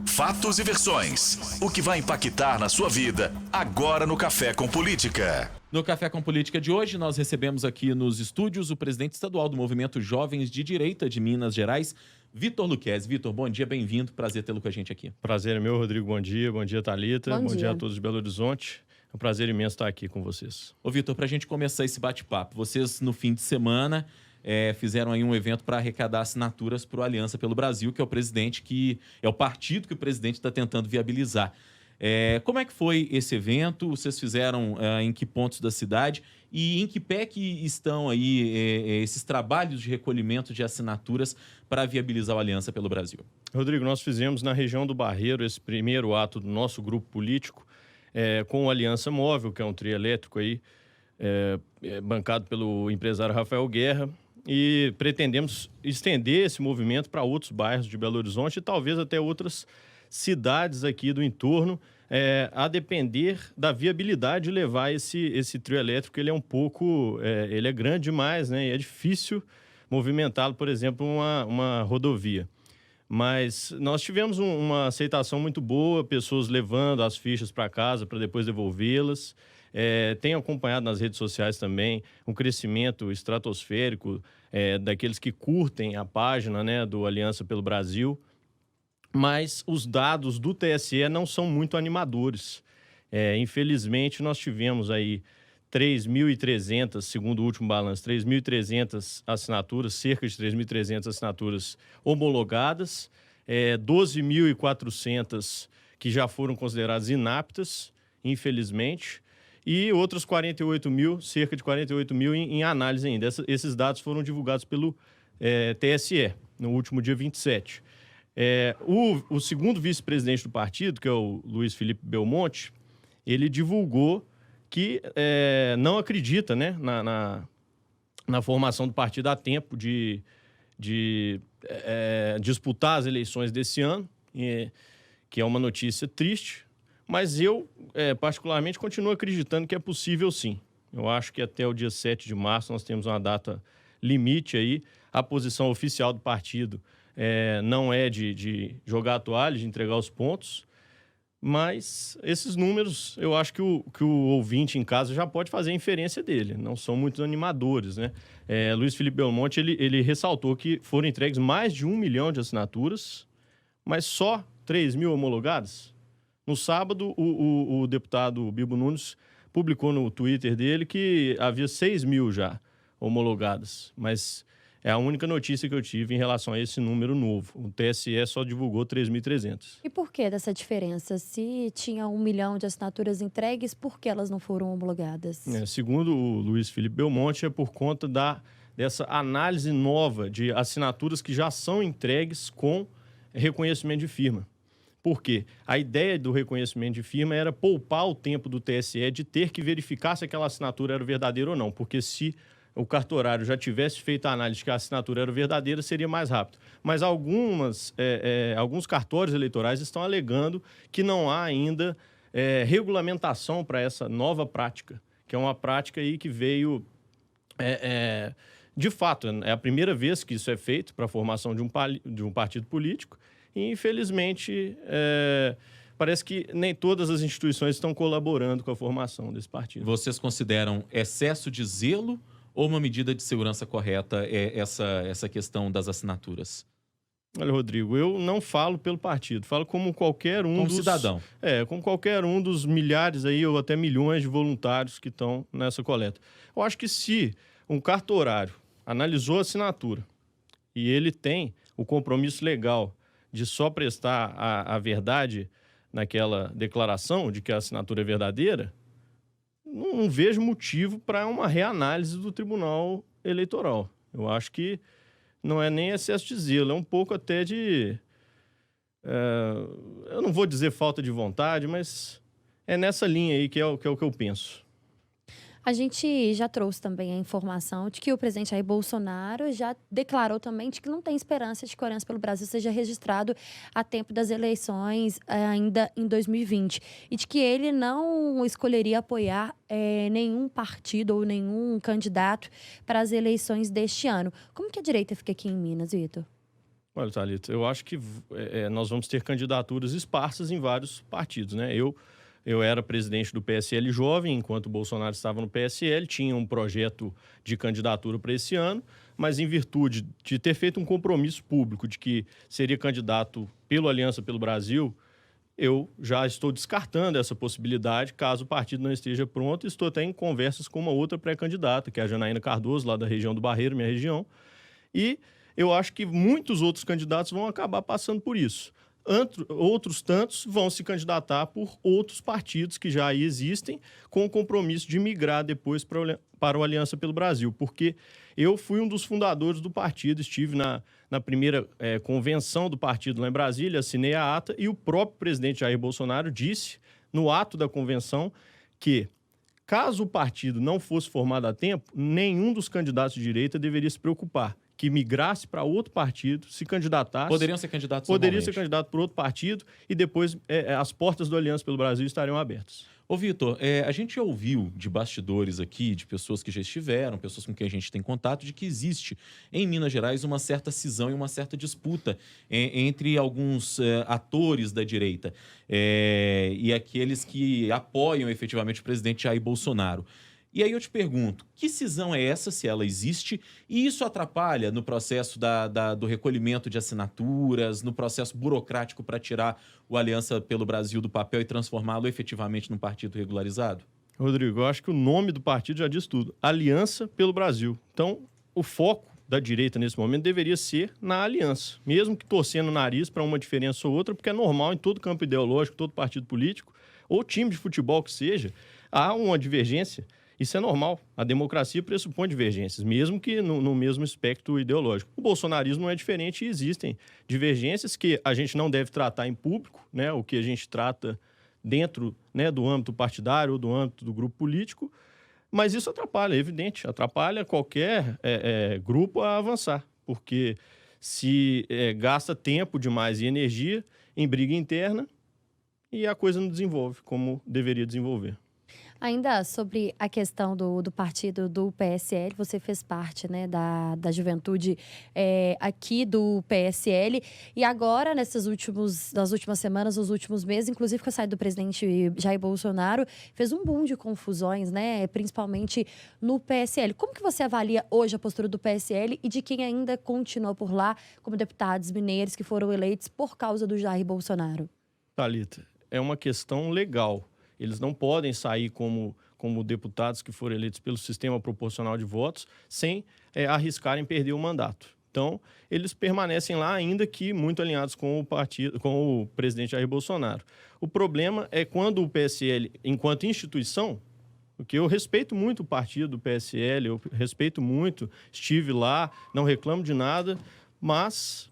Fatos e versões. O que vai impactar na sua vida agora no Café com Política. No Café com Política de hoje, nós recebemos aqui nos estúdios o presidente estadual do Movimento Jovens de Direita de Minas Gerais, Vitor Luquezzi. Vitor, bom dia, bem-vindo. Prazer tê-lo com a gente aqui. Prazer é meu, Rodrigo. Bom dia, Thalita. Bom dia a todos de Belo Horizonte. É um prazer imenso estar aqui com vocês. Ô, Vitor, para a gente começar esse bate-papo, vocês no fim de semana fizeram aí um evento para arrecadar assinaturas para o Aliança pelo Brasil, que é o partido que o presidente está tentando viabilizar. Como é que foi esse evento? Vocês fizeram em que pontos da cidade? E em que pé que estão aí esses trabalhos de recolhimento de assinaturas para viabilizar a Aliança pelo Brasil? Rodrigo, nós fizemos na região do Barreiro esse primeiro ato do nosso grupo político com a Aliança Móvel, que é um trio elétrico aí, bancado pelo empresário Rafael Guerra, e pretendemos estender esse movimento para outros bairros de Belo Horizonte e talvez até outras cidades aqui do entorno, a depender da viabilidade de levar esse trio elétrico. Ele é um pouco, ele é grande demais, né? E é difícil movimentá-lo, por exemplo, uma rodovia. Mas nós tivemos uma aceitação muito boa, pessoas levando as fichas para casa para depois devolvê-las. Tenho acompanhado nas redes sociais também um crescimento estratosférico daqueles que curtem a página, né, do Aliança pelo Brasil. Mas os dados do TSE não são muito animadores. Infelizmente, nós tivemos aí 3.300, segundo o último balanço, 3.300 assinaturas, cerca de 3.300 assinaturas homologadas, 12.400 que já foram consideradas inaptas, infelizmente, e outros 48 mil, cerca de 48 mil em análise ainda. Esses dados foram divulgados pelo TSE no último dia 27. O segundo vice-presidente do partido, que é o Luiz Felipe Belmonte, ele divulgou que não acredita, né, na formação do partido a tempo de disputar as eleições desse ano, que é uma notícia triste, mas eu, particularmente, continuo acreditando que é possível sim. Eu acho que até o dia 7 de março nós temos uma data limite aí. A posição oficial do partido não é de jogar a toalha, de entregar os pontos, mas esses números, eu acho que o ouvinte em casa já pode fazer a inferência dele, não são muito animadores, né? Luiz Felipe Belmonte, ele ressaltou que foram entregues mais de 1 milhão de assinaturas, mas só 3 mil homologadas. No sábado, o deputado Bibo Nunes publicou no Twitter dele que havia 6 mil já homologadas, mas é a única notícia que eu tive em relação a esse número novo. O TSE só divulgou 3.300. E por que dessa diferença? Se tinha 1 milhão de assinaturas entregues, por que elas não foram homologadas? Segundo o Luiz Felipe Belmonte, é por conta dessa análise nova de assinaturas que já são entregues com reconhecimento de firma. Por quê? A ideia do reconhecimento de firma era poupar o tempo do TSE de ter que verificar se aquela assinatura era verdadeira ou não, porque se o cartorário já tivesse feito a análise de que a assinatura era verdadeira, seria mais rápido. Mas alguns cartórios eleitorais estão alegando que não há ainda regulamentação para essa nova prática, que é uma prática aí que veio, de fato, é a primeira vez que isso é feito para a formação de um partido político e, infelizmente, parece que nem todas as instituições estão colaborando com a formação desse partido. Vocês consideram excesso de zelo ou uma medida de segurança correta essa questão das assinaturas? Olha, Rodrigo, eu não falo pelo partido, falo como qualquer um dos... cidadão. Como qualquer um dos milhares aí, ou até milhões de voluntários que estão nessa coleta. Eu acho que se um cartorário analisou a assinatura e ele tem o compromisso legal de só prestar a verdade naquela declaração de que a assinatura é verdadeira, não vejo motivo para uma reanálise do Tribunal Eleitoral. Eu acho que não é nem excesso de zelo, é um pouco até de... eu não vou dizer falta de vontade, mas é nessa linha aí que é o que eu penso. A gente já trouxe também a informação de que o presidente Jair Bolsonaro já declarou também de que não tem esperança de que o Aliança pelo Brasil seja registrado a tempo das eleições ainda em 2020. E de que ele não escolheria apoiar nenhum partido ou nenhum candidato para as eleições deste ano. Como que a direita fica aqui em Minas, Vitor? Olha, Thalita, eu acho que nós vamos ter candidaturas esparsas em vários partidos, né? Eu era presidente do PSL jovem, enquanto o Bolsonaro estava no PSL, tinha um projeto de candidatura para esse ano, mas em virtude de ter feito um compromisso público de que seria candidato pelo Aliança pelo Brasil, eu já estou descartando essa possibilidade caso o partido não esteja pronto. Estou até em conversas com uma outra pré-candidata, que é a Janaína Cardoso, lá da região do Barreiro, minha região, e eu acho que muitos outros candidatos vão acabar passando por isso. Outros tantos vão se candidatar por outros partidos que já aí existem, com o compromisso de migrar depois para o Aliança pelo Brasil, porque eu fui um dos fundadores do partido, estive na primeira convenção do partido lá em Brasília, assinei a ata, e o próprio presidente Jair Bolsonaro disse, no ato da convenção, que caso o partido não fosse formado a tempo, nenhum dos candidatos de direita deveria se preocupar, que migrasse para outro partido, se candidatasse. Poderiam ser candidatos Poderia normalmente. ser candidato por outro partido e depois as portas do Aliança pelo Brasil estariam abertas. Ô, Vitor, a gente ouviu de bastidores aqui, de pessoas que já estiveram, pessoas com quem a gente tem contato, de que existe em Minas Gerais uma certa cisão e uma certa disputa entre alguns atores da direita e aqueles que apoiam efetivamente o presidente Jair Bolsonaro. E aí eu te pergunto, que cisão é essa, se ela existe, e isso atrapalha no processo do recolhimento de assinaturas, no processo burocrático para tirar o Aliança pelo Brasil do papel e transformá-lo efetivamente num partido regularizado? Rodrigo, eu acho que o nome do partido já diz tudo. Aliança pelo Brasil. Então, o foco da direita nesse momento deveria ser na aliança, mesmo que torcendo o nariz para uma diferença ou outra, porque é normal em todo campo ideológico, todo partido político, ou time de futebol que seja, há uma divergência. Isso é normal. A democracia pressupõe divergências, mesmo que no mesmo espectro ideológico. O bolsonarismo não é diferente e existem divergências que a gente não deve tratar em público, né? O que a gente trata dentro, né, do âmbito partidário ou do âmbito do grupo político, mas isso atrapalha, é evidente, atrapalha qualquer grupo a avançar, porque se gasta tempo demais e energia em briga interna e a coisa não desenvolve como deveria desenvolver. Ainda sobre a questão do partido do PSL, você fez parte, né, da juventude aqui do PSL, e agora, nas últimas semanas, nos últimos meses, inclusive com a saída do presidente Jair Bolsonaro, fez um boom de confusões, né, principalmente no PSL. Como que você avalia hoje a postura do PSL e de quem ainda continua por lá como deputados mineiros que foram eleitos por causa do Jair Bolsonaro? Thalita, é uma questão legal. Eles não podem sair como deputados que foram eleitos pelo sistema proporcional de votos sem arriscarem perder o mandato. Então, eles permanecem lá, ainda que muito alinhados com o presidente Jair Bolsonaro. O problema é quando o PSL, enquanto instituição, porque eu respeito muito o partido do PSL, eu respeito muito, estive lá, não reclamo de nada, mas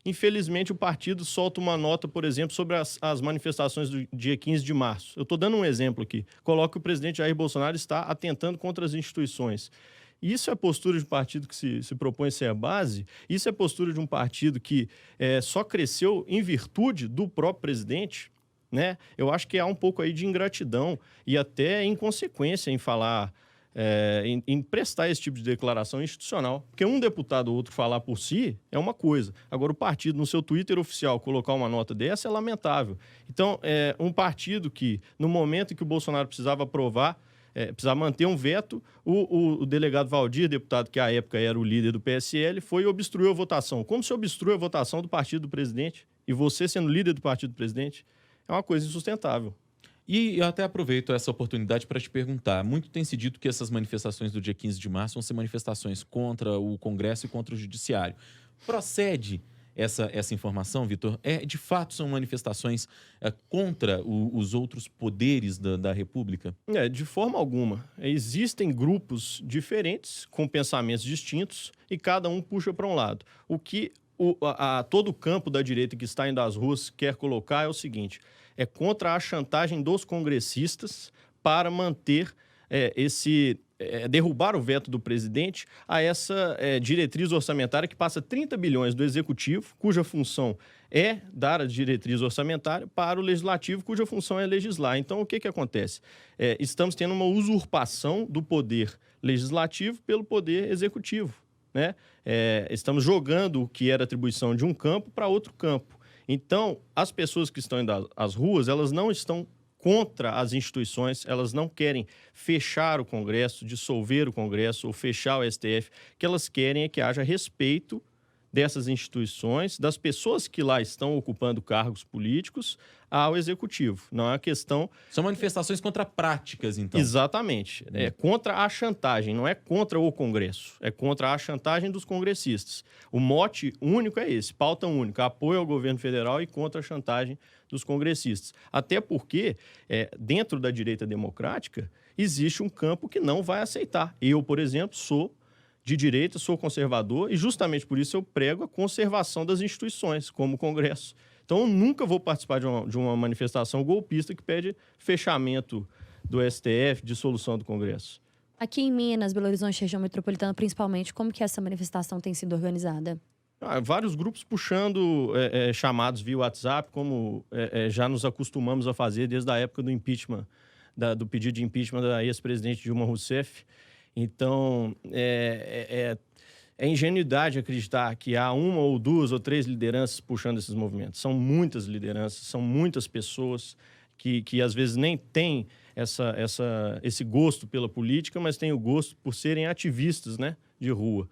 infelizmente, o partido solta uma nota, por exemplo, sobre as manifestações do dia 15 de março. Eu estou dando um exemplo aqui. Coloca que o presidente Jair Bolsonaro está atentando contra as instituições. Isso é a postura de um partido que se propõe ser a base? Isso é a postura de um partido que só cresceu em virtude do próprio presidente? Né? Eu acho que há um pouco aí de ingratidão e até inconsequência em falar, em prestar esse tipo de declaração institucional. Porque um deputado ou outro falar por si é uma coisa. Agora, o partido, no seu Twitter oficial, colocar uma nota dessa é lamentável. Então, um partido que, no momento em que o Bolsonaro precisava aprovar, precisava manter um veto, o delegado Valdir, deputado que à época era o líder do PSL, foi e obstruiu a votação. Como se obstrui a votação do partido do presidente? E você sendo líder do partido do presidente? É uma coisa insustentável. E eu até aproveito essa oportunidade para te perguntar. Muito tem se dito que essas manifestações do dia 15 de março vão ser manifestações contra o Congresso e contra o Judiciário. Procede essa informação, Vitor? De fato, são manifestações contra os outros poderes da República? De forma alguma. Existem grupos diferentes, com pensamentos distintos, e cada um puxa para um lado. O que todo o campo da direita que está indo às ruas quer colocar é o seguinte: é contra a chantagem dos congressistas para manter derrubar o veto do presidente a essa diretriz orçamentária que passa 30 bilhões do Executivo, cuja função é dar a diretriz orçamentária, para o Legislativo, cuja função é legislar. Então, o que acontece? Estamos tendo uma usurpação do poder legislativo pelo poder executivo. né? Estamos jogando o que era atribuição de um campo para outro campo. Então, as pessoas que estão indo às ruas, elas não estão contra as instituições, elas não querem fechar o Congresso, dissolver o Congresso ou fechar o STF. O que elas querem é que haja respeito dessas instituições, das pessoas que lá estão ocupando cargos políticos, ao Executivo. Não é uma questão... São manifestações contra práticas, então. Exatamente. É contra a chantagem, não é contra o Congresso. É contra a chantagem dos congressistas. O mote único é esse, pauta única, apoio ao governo federal e contra a chantagem dos congressistas. Até porque, dentro da direita democrática, existe um campo que não vai aceitar. Eu, por exemplo, sou de direita, sou conservador e justamente por isso eu prego a conservação das instituições, como o Congresso. Então, eu nunca vou participar de uma manifestação golpista que pede fechamento do STF, dissolução do Congresso. Aqui em Minas, Belo Horizonte, região metropolitana, principalmente, como que essa manifestação tem sido organizada? Vários grupos puxando chamados via WhatsApp, como já nos acostumamos a fazer desde a época do impeachment, do pedido de impeachment da ex-presidente Dilma Rousseff. Então, é ingenuidade acreditar que há uma ou duas ou três lideranças puxando esses movimentos. São muitas lideranças, são muitas pessoas que às vezes nem têm esse gosto pela política, mas têm o gosto por serem ativistas, né, de rua.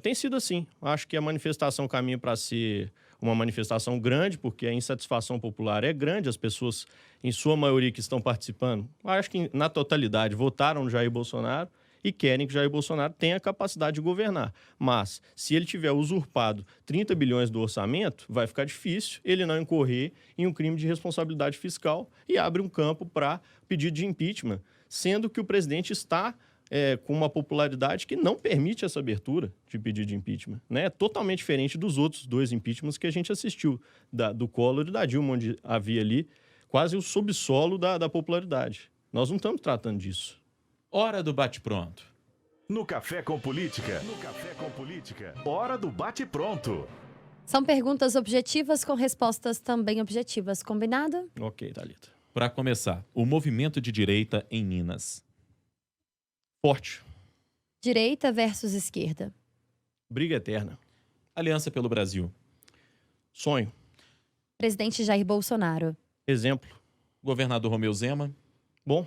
Tem sido assim. Acho que a manifestação caminha para ser uma manifestação grande, porque a insatisfação popular é grande, as pessoas, em sua maioria que estão participando, acho que na totalidade votaram no Jair Bolsonaro e querem que Jair Bolsonaro tenha a capacidade de governar. Mas, se ele tiver usurpado 30 bilhões do orçamento, vai ficar difícil ele não incorrer em um crime de responsabilidade fiscal e abre um campo para pedido de impeachment, sendo que o presidente está com uma popularidade que não permite essa abertura de pedido de impeachment, né? É totalmente diferente dos outros dois impeachments que a gente assistiu, do Collor e da Dilma, onde havia ali quase o subsolo da popularidade. Nós não estamos tratando disso. Hora do bate-pronto. No Café com Política. Hora do bate-pronto. São perguntas objetivas com respostas também objetivas. Combinado? Ok, Thalita. Para começar, o movimento de direita em Minas. Forte. Direita versus esquerda. Briga eterna. Aliança pelo Brasil. Sonho. Presidente Jair Bolsonaro. Exemplo. Governador Romeu Zema. Bom.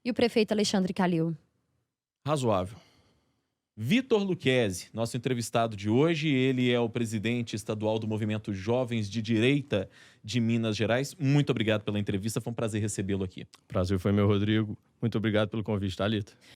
E o prefeito Alexandre Calil. Razoável. Vitor Lucchesi, nosso entrevistado de hoje. Ele é o presidente estadual do Movimento Jovens de Direita de Minas Gerais. Muito obrigado pela entrevista, foi um prazer recebê-lo aqui. Prazer foi meu, Rodrigo. Muito obrigado pelo convite, Thalita.